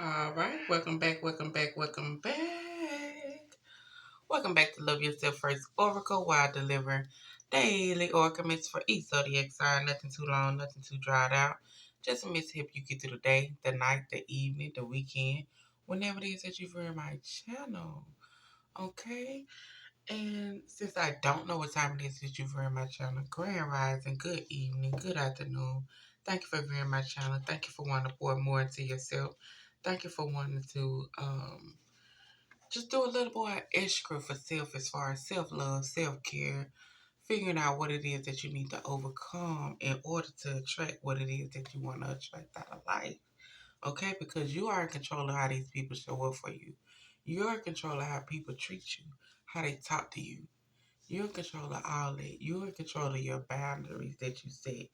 All right, welcome back, welcome back, welcome back. Welcome back to Love Yourself First Oracle, where I deliver daily oracles for each zodiac sign. Nothing too long, nothing too dried out. Just a miss help you get through the day, the night, the evening, the weekend, whenever it is that you view my channel. Okay? And since I don't know what time it is that you view my channel, grand rising, good evening, good afternoon. Thank you for viewing my channel. Thank you for wanting to pour more into yourself. Thank you for wanting to just do a little more extra for self as far as self love, self care, figuring out what it is that you need to overcome in order to attract what it is that you want to attract out of life. Okay? Because you are in control of how these people show up for you. You're in control of how people treat you, how they talk to you. You're in control of all that. You're in control of your boundaries that you set.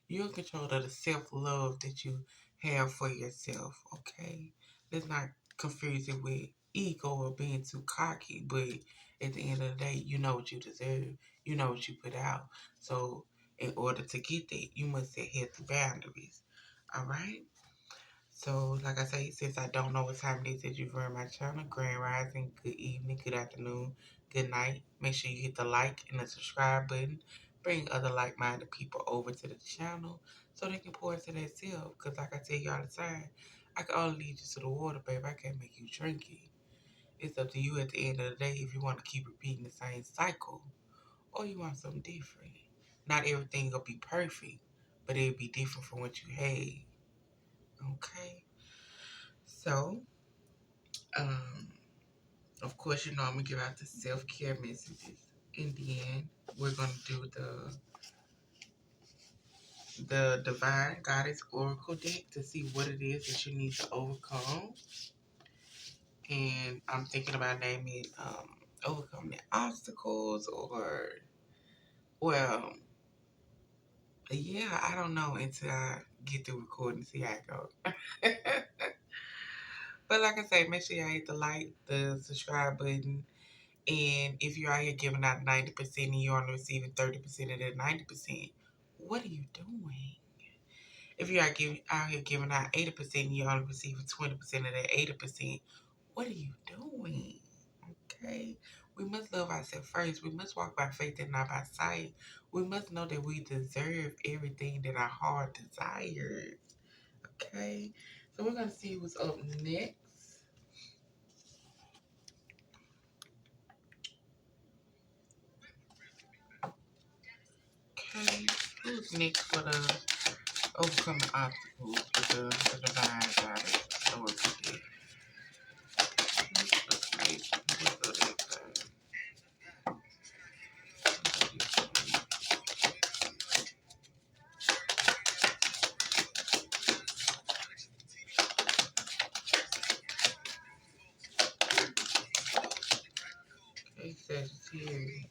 You're in control of the self love that you have for yourself. Okay? Let's not confuse it with ego or being too cocky, but at the end of the day, you know what you deserve. You know what you put out. So, in order to get that, you must set healthy boundaries. All right? So, like I say, since I don't know what time it is that you've heard my channel, grand rising, good evening, good afternoon, good night. Make sure you hit the like and the subscribe button. Bring other like-minded people over to the channel so they can pour into their self. Because like I tell you all the time, I can only lead you to the water, babe. I can't make you drink it. It's up to you at the end of the day if you want to keep repeating the same cycle or you want something different. Not everything will be perfect, but it'll be different from what you had. Okay? So, Um, of course, you know I'm gonna give out the self care messages. In the end, we're gonna do the Divine Goddess Oracle deck to see what it is that you need to overcome. And I'm thinking about naming overcome the obstacles or well, yeah, I don't know until I get through recording and see how it goes. But like I say, make sure you hit the like, the subscribe button. And if you're out here giving out 90% and you're only receiving 30% of that 90%, what are you doing? If you're out here giving out 80% and you're only receiving 20% of that 80%, what are you doing? Okay? We must love ourselves first. We must walk by faith and not by sight. We must know that we deserve everything that our heart desires. Okay? So we're going to see what's up next. Okay, who's next for the overcoming obstacles with the divine goddess authority? Okay, Sagittarius.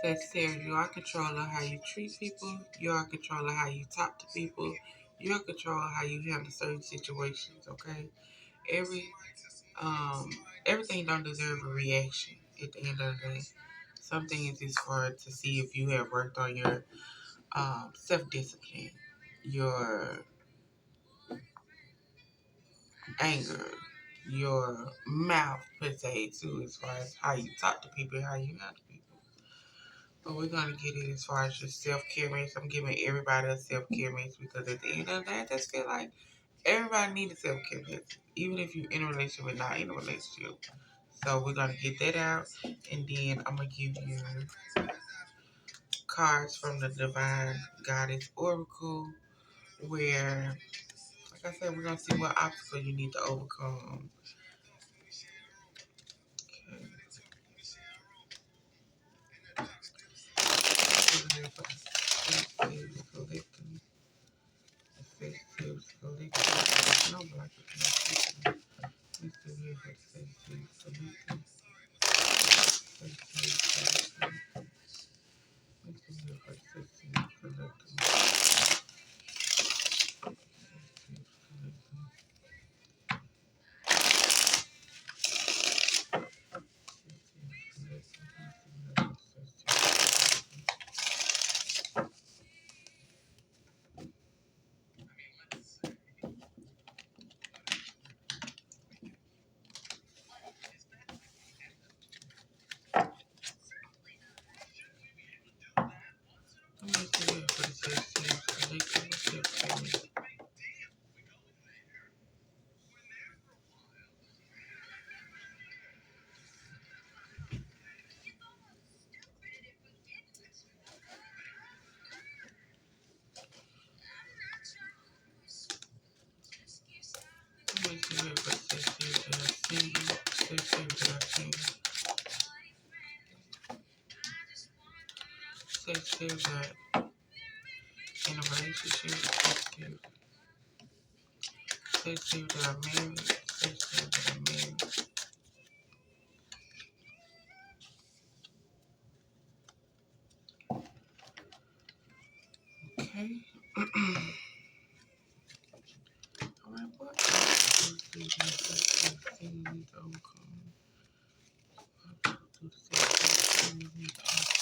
Sagittarius, you are control of how you treat people. You are control of how you talk to people. You're control of how you handle certain situations. Okay, every um everything don't deserve a reaction. At the end of the day, some things is for to see if you have worked on your self discipline, your anger, your mouth per se too, as far as how you talk to people, how you handle people. But we're gonna get it as far as your self care mix. I'm giving everybody a self care mix because at the end of the day, I just feel like everybody needs a self care mix, even if you're in a relationship or not in a relationship. So we're gonna get that out, and then I'm gonna give you cards from the Divine Goddess Oracle, where, like I said, we're gonna see what obstacle you need to overcome. Sagittarius are in a relationship. Sagittarius that are married. Sagittarius that are married. Okay. Alright, what else do these overcome? Do the Sagittarius need to overcome? What else do the Sagittarius need to overcome?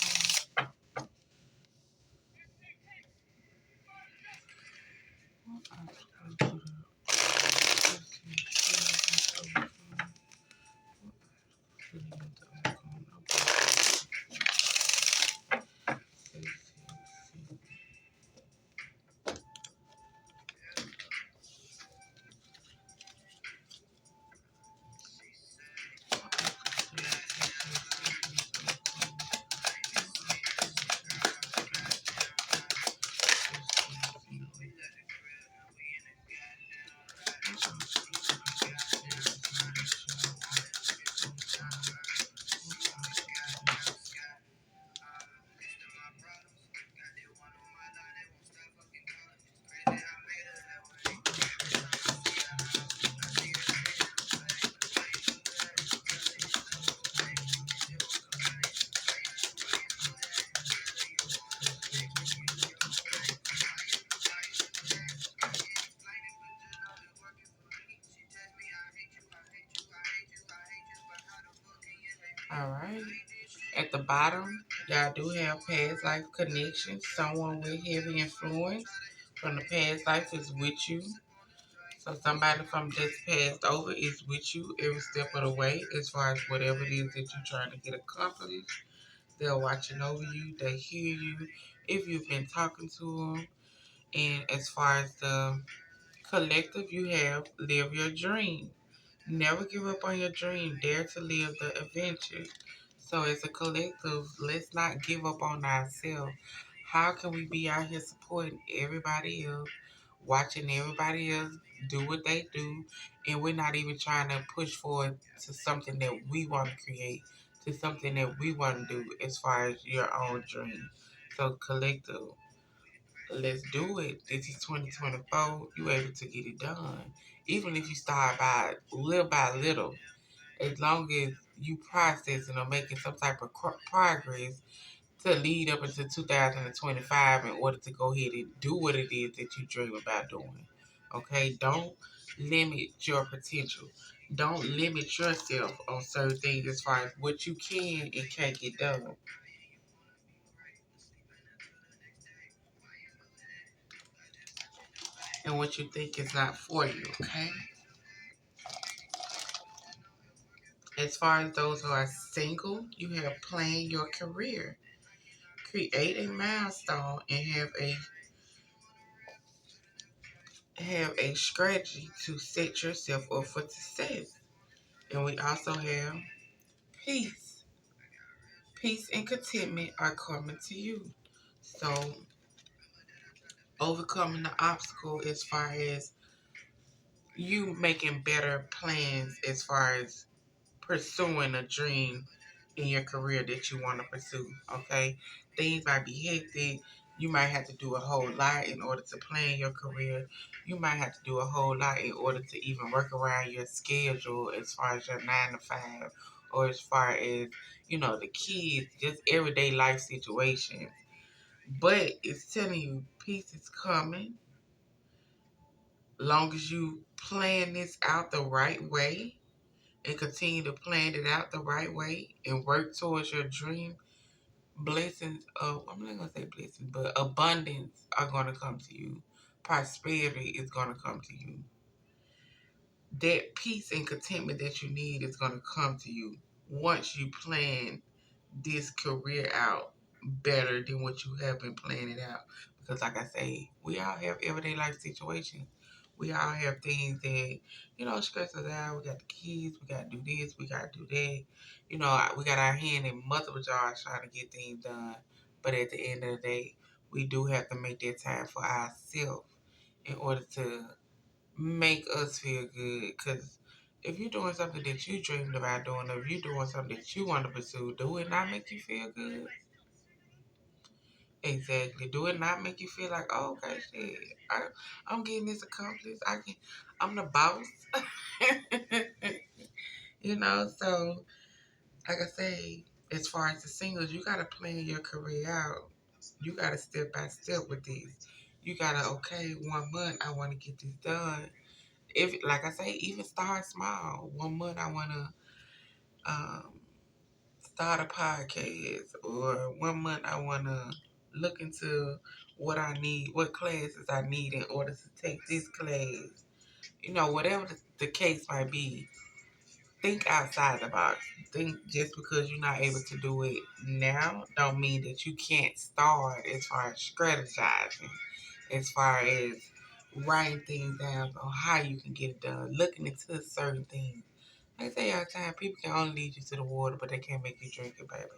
All right. At the bottom, y'all do have past life connections. Someone with heavy influence from the past life is with you. So somebody from just passed over is with you every step of the way as far as whatever it is that you're trying to get accomplished. They're watching over you. They hear you. If you've been talking to them. And as far as the collective, you have live your dream. Never give up on your dream. Dare to live the adventure. So as a collective, let's not give up on ourselves. How can we be out here supporting everybody else, watching everybody else do what they do, and we're not even trying to push forward to something that we want to create, to something that we want to do as far as your own dream. So collective, let's do it. This is 2024. You able to get it done. Even if you start by little, as long as you processing or making some type of progress to lead up into 2025 in order to go ahead and do what it is that you dream about doing. Okay? Don't limit your potential. Don't limit yourself on certain things as far as what you can and can't get done and what you think is not for you. Okay? As far as those who are single, you have planned your career. Create a milestone and have a strategy to set yourself up for success. And we also have peace. Peace and contentment are coming to you. So overcoming the obstacle as far as you making better plans as far as pursuing a dream in your career that you want to pursue. Okay, things might be hectic. You might have to do a whole lot in order to plan your career. You might have to do a whole lot in order to even work around your schedule as far as your 9 to 5 or as far as, the kids, just everyday life situations. But it's telling you peace is coming long as you plan this out the right way and continue to plan it out the right way and work towards your dream, blessings of, I'm not going to say blessings, but abundance are going to come to you. Prosperity is going to come to you. That peace and contentment that you need is going to come to you once you plan this career out better than what you have been planning out. Because like I say, we all have everyday life situations. We all have things that, stress us out. We got the kids, we got to do this, we got to do that. We got our hand in multiple jars trying to get things done. But at the end of the day, we do have to make that time for ourselves in order to make us feel good. Because if you're doing something that you dreamed about doing, or if you're doing something that you want to pursue, do it not make you feel good? Exactly. Do it not make you feel like, oh, okay, shit, I'm getting this accomplished. I'm the boss. So like I say, as far as the singles, you gotta plan your career out. You gotta step by step with this. You gotta, okay, 1 month I wanna get this done. If like I say, even start small. 1 month I wanna um start a podcast, or 1 month I wanna look into what I need, what classes I need in order to take this class. Whatever the case might be, think outside the box. Think just because you're not able to do it now, don't mean that you can't start as far as strategizing, as far as writing things down on how you can get it done, looking into certain things. Like I say all the time, people can only lead you to the water, but they can't make you drink it, baby.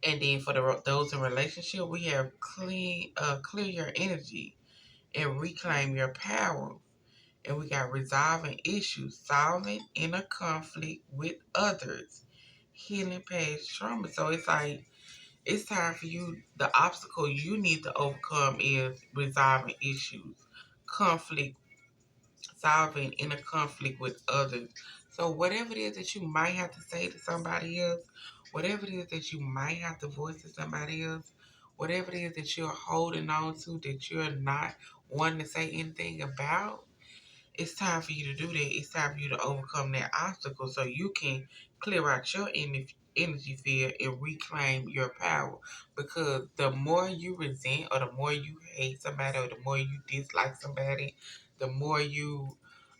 And then for those in relationship, we have clear your energy and reclaim your power. And we got resolving issues, solving inner conflict with others, healing past trauma. So it's like it's time for you. The obstacle you need to overcome is resolving issues, conflict, solving inner conflict with others. So whatever it is that you might have to say to somebody else, whatever it is that you might have to voice to somebody else, whatever it is that you're holding on to that you're not wanting to say anything about, it's time for you to do that. It's time for you to overcome that obstacle so you can clear out your energy field and reclaim your power. Because the more you resent, or the more you hate somebody, or the more you dislike somebody, the more you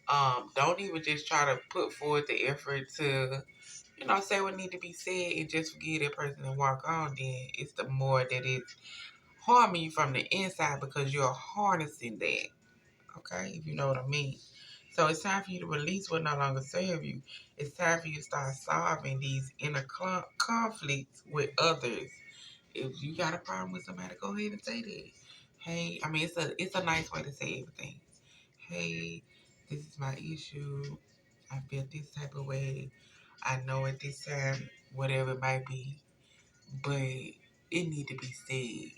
don't even just try to put forth the effort to, say what need to be said and just forget that person and walk on, then it's the more that it's harming you from the inside because you're harnessing that. Okay, if you know what I mean. So it's time for you to release what no longer serve you. It's time for you to start solving these inner conflicts with others. If you got a problem with somebody, go ahead and say that. Hey, I mean, it's a nice way to say everything. Hey, this is my issue. I feel this type of way. I know at this time, whatever it might be, but it need to be said.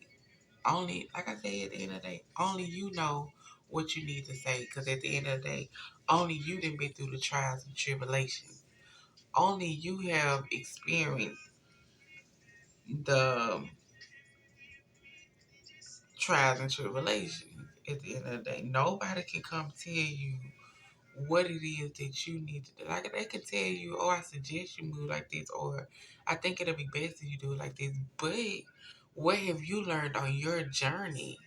Only, like I said, at the end of the day, only you know what you need to say. Because at the end of the day, only you done been through the trials and tribulations. Only you have experienced the trials and tribulations. At the end of the day, nobody can come tell you what it is that you need to do. Like, they can tell you, oh, I suggest you move like this, or I think it'll be best if you do it like this. But what have you learned on your journey?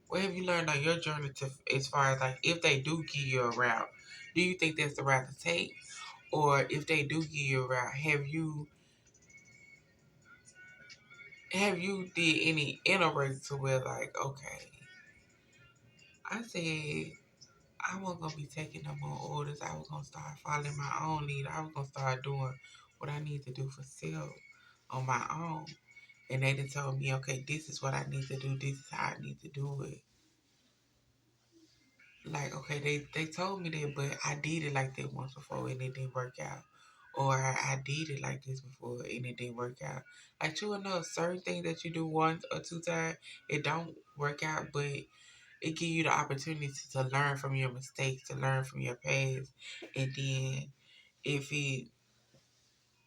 What have you learned on your journey to, as far as like, if they do give you a route, do you think that's the route to take? Or if they do give you a route, have you did any inner work to where, like, okay, I said I wasn't gonna be taking no more orders. I was gonna start following my own lead. I was gonna start doing what I need to do for self on my own. And they done told me, okay, this is what I need to do. This is how I need to do it. Like, okay, they told me that, but I did it like that once before and it didn't work out. Or I did it like this before and it didn't work out. Like, true enough, certain things that you do once or two times, it don't work out, but it give you the opportunity to learn from your mistakes, to learn from your past. And then if it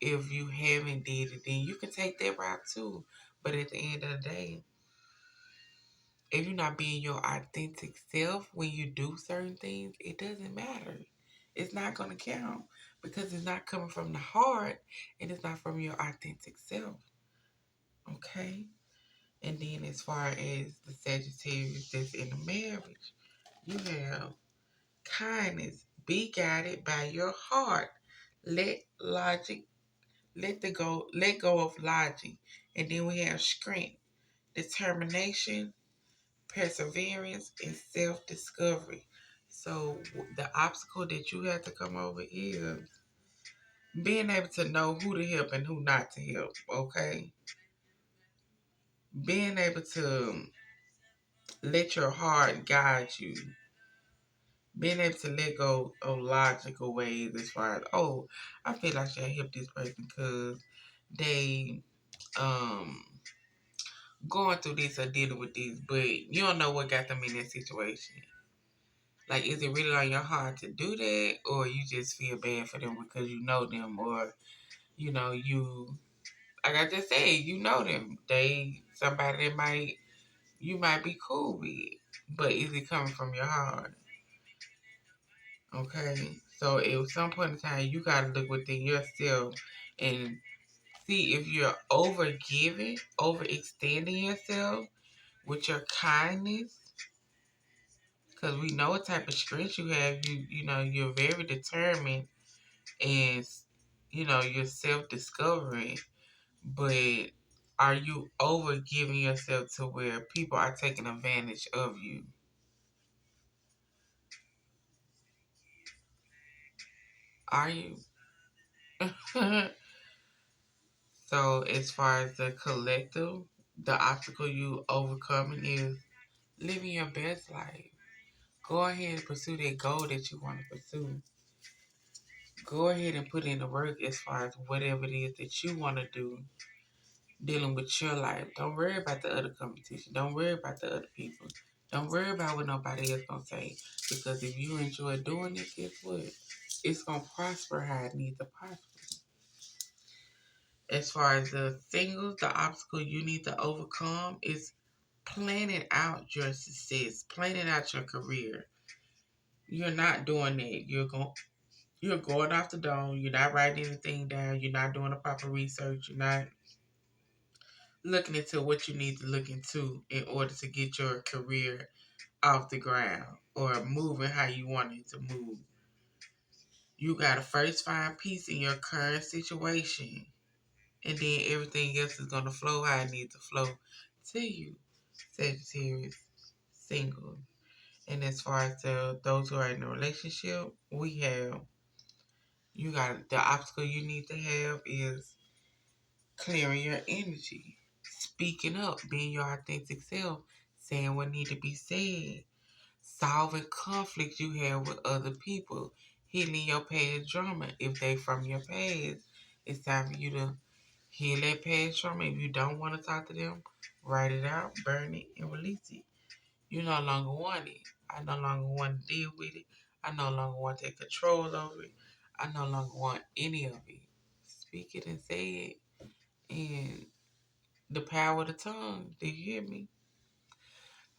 if you haven't did it, then you can take that route too. But at the end of the day, if you're not being your authentic self when you do certain things, it doesn't matter. It's not going to count because it's not coming from the heart and it's not from your authentic self. Okay? And then, as far as the Sagittarius that's in a marriage, you have kindness. Be guided by your heart. Let logic, let go of logic. And then we have strength, determination, perseverance, and self-discovery. So the obstacle that you have to come over is being able to know who to help and who not to help. Okay, being able to let your heart guide you. Being able to let go of logical ways as far as, oh, I feel like I should help this person because they um going through this or dealing with this, but you don't know what got them in that situation. Like, is it really on your heart to do that, or you just feel bad for them because you know them, or you like I just said, you know them. They somebody that you might be cool with, but is it coming from your heart? Okay, so at some point in time, you gotta look within yourself and see if you're over giving, overextending yourself with your kindness, because we know what type of strength you have. You're very determined, and you're self-discovering. But are you over giving yourself to where people are taking advantage of you? Are you? So as far as the collective, the obstacle you overcoming is living your best life. Go ahead and pursue that goal that you want to pursue. Go ahead and put in the work as far as whatever it is that you want to do, dealing with your life. Don't worry about the other competition. Don't worry about the other people. Don't worry about what nobody else gonna say. Because if you enjoy doing it, guess what? It's gonna prosper how it needs to prosper. As far as the singles, the obstacle you need to overcome is planning out your success, planning out your career. You're not doing that. You're going off the dome. You're not writing anything down. You're not doing the proper research. You're not looking into what you need to look into in order to get your career off the ground or moving how you want it to move. You gotta first find peace in your current situation, and then everything else is gonna flow how it needs to flow to you, Sagittarius, single. And as far as those who are in a relationship, you got the obstacle you need to have is clearing your energy, speaking up, being your authentic self, saying what need to be said, solving conflicts you have with other people, healing your past drama if they from your past. It's time for you to heal that past trauma. If you don't want to talk to them, write it out, burn it, and release it. You no longer want it. I no longer want to deal with it. I no longer want to take control over it. I no longer want any of it. Speak it and say it. And the power of the tongue. Do you hear me?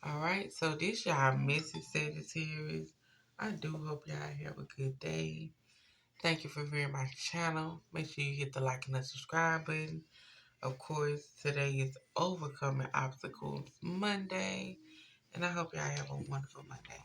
All right. So this y'all message, Sagittarius. I do hope y'all have a good day. Thank you for viewing my channel. Make sure you hit the like and the subscribe button. Of course, today is Overcoming Obstacles Monday. And I hope y'all have a wonderful Monday.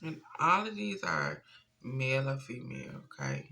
And all of these are male or female, okay?